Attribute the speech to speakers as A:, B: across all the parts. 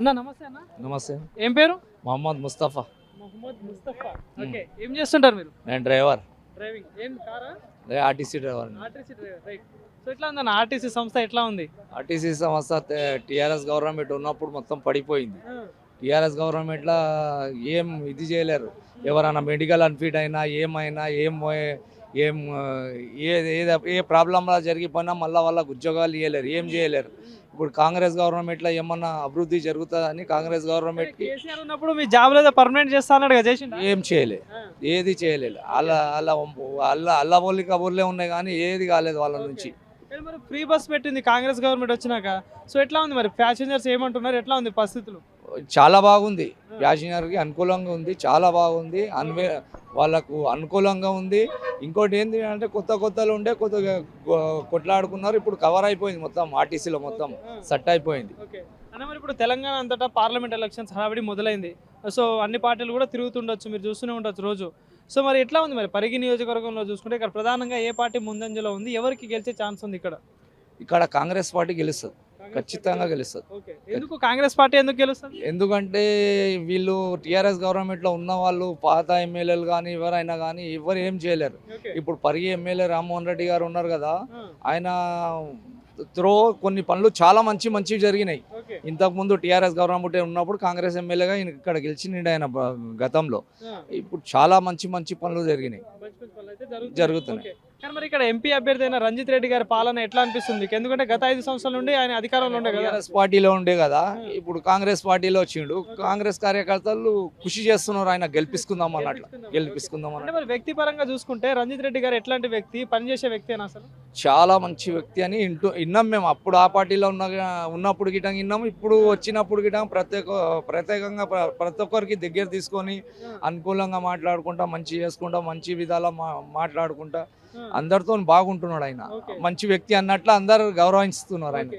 A: అన్న నమస్తే అన్న.
B: నమస్తే.
A: ఏం పేరు?
B: మొహమ్మద్ ముస్తఫా.
A: మొహమ్మద్ ముస్తఫా. ఓకే, ఏం చేస్తుంటారు మీరు?
B: నేను డ్రైవర్.
A: డ్రైవింగ్ ఏం కారా?
B: RTC driver.
A: RTC driver, right. So ఎట్లా ఉందన్న ఆర్టీసీ సంస్థ ఎట్లా ఉంది?
B: ఆర్టీసీ సంస్థ టీఆర్ఎస్ గవర్నమెంట్ ఉన్నప్పుడు మొత్తం పడిపోయింది. టీఆర్ఎస్ గవర్నమెంట్లో ఏం ఇది చేయలేరు. ఎవరైనా మెడికల్ అన్ఫిట్ అయినా ఏమైనా ఏం ఏ ప్రాబ్లంలా జరిగిపోయినా మళ్ళీ వాళ్ళకు ఉద్యోగాలు ఇవ్వలేరు, ఏం చేయలేరు. ఇప్పుడు కాంగ్రెస్ గవర్నమెంట్లో ఏమన్నా అభివృద్ధి జరుగుతుందని కాంగ్రెస్ గవర్నమెంట్కి
A: కేసీఆర్ ఉన్నప్పుడు మీ జాబ్ లేదా పర్మనెంట్ చేస్తా అన్నాడు కదా, చేసిండు?
B: ఏం చేయలేదు, ఏది చేయలేదు. అల్ల ఒల్లి కబుర్లే ఉన్నాయి కానీ ఏది కాలేదు వాళ్ళ నుంచి.
A: మరి ఫ్రీ బస్ పెట్టింది కాంగ్రెస్ గవర్నమెంట్ వచ్చినాక. సో ఎట్లా ఉంది మరి ప్యాసింజర్స్ ఏమంటున్నారు, ఎట్లా ఉంది పరిస్థితులు?
B: చాలా బాగుంది, ప్యాసింజర్కి అనుకూలంగా ఉంది, చాలా బాగుంది, వాళ్ళకు అనుకూలంగా ఉంది. ఇంకోటి ఏంటి అంటే కొత్తలు ఉండే కొత్తగా కొట్లాడుకున్నారు, ఇప్పుడు కవర్ అయిపోయింది మొత్తం, ఆర్టీసీలో మొత్తం సెట్ అయిపోయింది.
A: అన్న మరి ఇప్పుడు తెలంగాణ అంతటా పార్లమెంట్ ఎలక్షన్స్ హడావిడి మొదలైంది. సో అన్ని పార్టీలు కూడా తిరుగుతుండొచ్చు, మీరు చూస్తూనే ఉండొచ్చు రోజు. సో మరి ఎట్లా ఉంది మరి పరిగి నియోజకవర్గంలో చూసుకుంటే ఇక్కడ ప్రధానంగా ఏ పార్టీ ముందంజలో ఉంది, ఎవరికి గెలిచే ఛాన్స్ ఉంది
B: ఇక్కడ కాంగ్రెస్ పార్టీ గెలుస్తుంది, ఖచ్చితంగా గెలుస్తుంది.
A: ఎందుకు కాంగ్రెస్ పార్టీ ఎందుకు గెలుస్తుంది?
B: ఎందుకంటే వీళ్ళు టీఆర్ఎస్ గవర్నమెంట్లో ఉన్న వాళ్ళు పాత ఎమ్మెల్యేలు కానీ ఎవరైనా కానీ ఎవరు ఏం చేయలేరు. ఇప్పుడు పరిగి ఎమ్మెల్యే రామ్మోహన్ రెడ్డి గారు ఉన్నారు కదా, ఆయన కొన్ని పనులు చాలా మంచివి జరిగినాయి. ఇంతకుముందు టీఆర్ఎస్ గవర్నమెంట్ ఉన్నప్పుడు కాంగ్రెస్ ఎమ్మెల్యేగా ఇక్కడ గెలిచిండు ఆయన గతంలో. ఇప్పుడు చాలా మంచి పనులు జరుగుతున్నాయి.
A: కానీ మరి ఇక్కడ ఎంపీ అభ్యర్థి అయిన రంజిత్ రెడ్డి గారి పాలన ఎట్లా అనిపిస్తుంది? ఎందుకంటే గత 5 సంవత్సరాల నుండి ఆయన అధికారంలో ఉండే కదా,
B: కాంగ్రెస్ పార్టీలో ఉండే కదా, ఇప్పుడు కాంగ్రెస్ పార్టీలో వచ్చిండు. కాంగ్రెస్ కార్యకర్తలు కృషి చేస్తున్నారు, ఆయన గెలిపించుకుందాం అన్నట్లు.
A: మరి వ్యక్తిపరంగా చూసుకుంటే రంజిత్ రెడ్డి గారు ఎట్లాంటి వ్యక్తి, పనిచేసే వ్యక్తి అని అసలు?
B: చాలా మంచి వ్యక్తి అని విన్నాం మేము. అప్పుడు ఆ పార్టీలో ఉన్నప్పుడు గిటం విన్నాము, ఇప్పుడు వచ్చినప్పుడు గిటం ప్రత్యేకంగా ప్రతి ఒక్కరికి దగ్గర తీసుకొని అనుకూలంగా మాట్లాడుకుంటా, మంచి చేసుకుంటా, మంచి విధాలా మాట్లాడుకుంటా అందరితో బాగుంటున్నాడు. ఆయన మంచి వ్యక్తి అన్నట్లు అందరు గౌరవిస్తున్నారు ఆయన.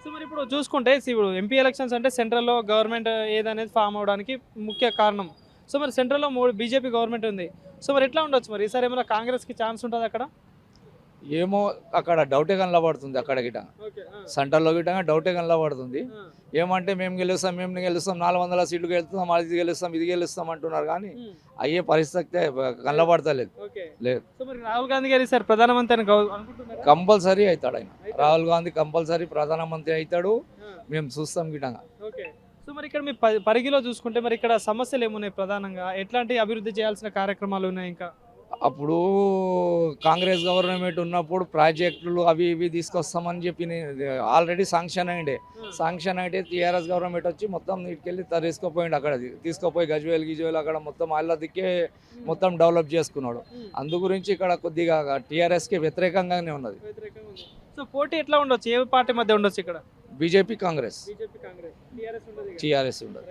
A: సో మరి ఇప్పుడు చూసుకుంటే ఇప్పుడు ఎంపీ ఎలక్షన్స్ అంటే సెంట్రల్లో గవర్నమెంట్ ఏదనేది ఫామ్ అవడానికి ముఖ్య కారణం. సో మరి సెంట్రల్లో బీజేపీ గవర్నమెంట్ ఉంది. సో మరి ఎట్లా ఉండొచ్చు మరి ఈసారి ఏమైనా కాంగ్రెస్కి ఛాన్స్ ఉంటుంది అక్కడ?
B: ఏమో అక్కడ డౌటే కనబడుతుంది, అక్కడ గిట సెంటర్లో గిట డౌటే కనబడుతుంది. ఏమంటే మేము గెలుస్తాం 400 సీట్లు గెలుస్తాం, అది గెలుస్తాం ఇది గెలుస్తాం అంటున్నారు కానీ అయ్యే పరిస్థితి కనబడతలేదు.
A: రాహుల్ గాంధీ గారు సార్ ప్రధానమంత్రి
B: కంపల్సరీ అవుతాడు ఆయన. రాహుల్ గాంధీ కంపల్సరీ ప్రధానమంత్రి అవుతాడు, మేము చూస్తాం గిటంగా.
A: సో మరి ఇక్కడ మీ పరిగిలో చూసుకుంటే మరి ఇక్కడ సమస్యలు ఏమున్నాయి ప్రధానంగా, ఎట్లాంటి అభివృద్ధి చేయాల్సిన కార్యక్రమాలు ఉన్నాయి? ఇంకా
B: అప్పుడు కాంగ్రెస్ గవర్నమెంట్ ఉన్నప్పుడు ప్రాజెక్టులు అవి ఇవి తీసుకొస్తామని చెప్పి ఆల్రెడీ శాంక్షన్ అయితే టీఆర్ఎస్ గవర్నమెంట్ వచ్చి మొత్తం నీటికెళ్ళి తీసుకుపోయిండు. అక్కడ తీసుకుపోయి గజ్వేల్ అక్కడ మొత్తం వాళ్ళ దిక్కే మొత్తం డెవలప్ చేసుకున్నాడు. అందు గురించి ఇక్కడ కొద్దిగా టీఆర్ఎస్కి వ్యతిరేకంగానే ఉన్నది.
A: సో పోటీ ఎట్లా ఉండొచ్చు, ఏ పార్టీ మధ్య ఉండొచ్చు ఇక్కడ?
B: బీజేపీ కాంగ్రెస్, టీఆర్ఎస్ ఉండదు.